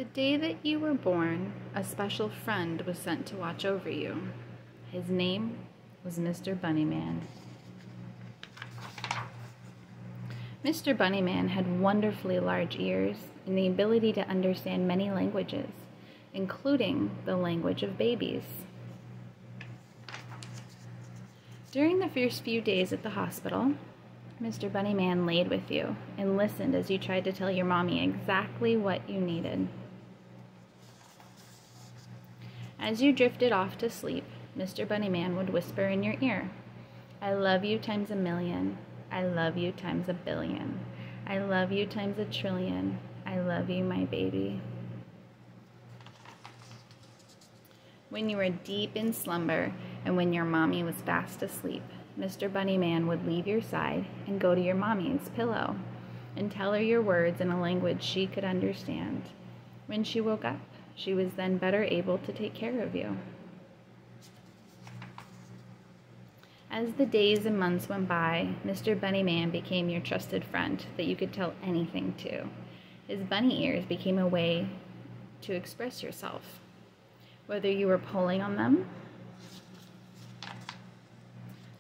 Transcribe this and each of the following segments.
The day that you were born, a special friend was sent to watch over you. His name was Mr. Bunnyman. Mr. Bunnyman had wonderfully large ears and the ability to understand many languages, including the language of babies. During the first few days at the hospital, Mr. Bunnyman laid with you and listened as you tried to tell your mommy exactly what you needed. As you drifted off to sleep, Mr. Bunnyman would whisper in your ear, "I love you times a million. I love you times a billion. I love you times a trillion. I love you, my baby." When you were deep in slumber and when your mommy was fast asleep, Mr. Bunnyman would leave your side and go to your mommy's pillow and tell her your words in a language she could understand. When she woke up, she was then better able to take care of you. As the days and months went by, Mr. Bunnyman became your trusted friend that you could tell anything to. His bunny ears became a way to express yourself. Whether you were pulling on them,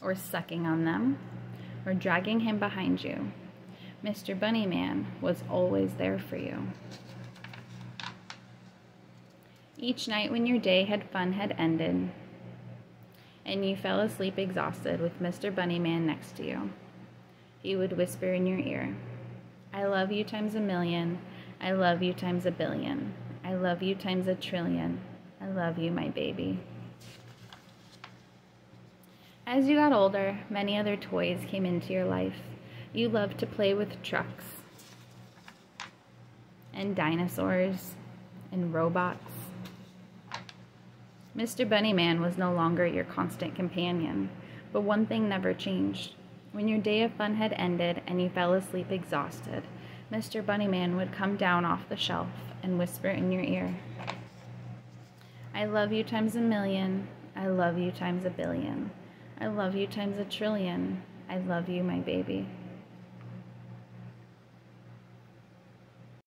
or sucking on them, or dragging him behind you, Mr. Bunnyman was always there for you. Each night when your day had ended, and you fell asleep exhausted with Mr. Bunnyman next to you, he would whisper in your ear, "I love you times a million. I love you times a billion. I love you times a trillion. I love you, my baby." As you got older, many other toys came into your life. You loved to play with trucks and dinosaurs and robots. Mr. Bunnyman was no longer your constant companion, but one thing never changed. When your day of fun had ended and you fell asleep exhausted, Mr. Bunnyman would come down off the shelf and whisper in your ear, "I love you times a million. I love you times a billion. I love you times a trillion. I love you, my baby."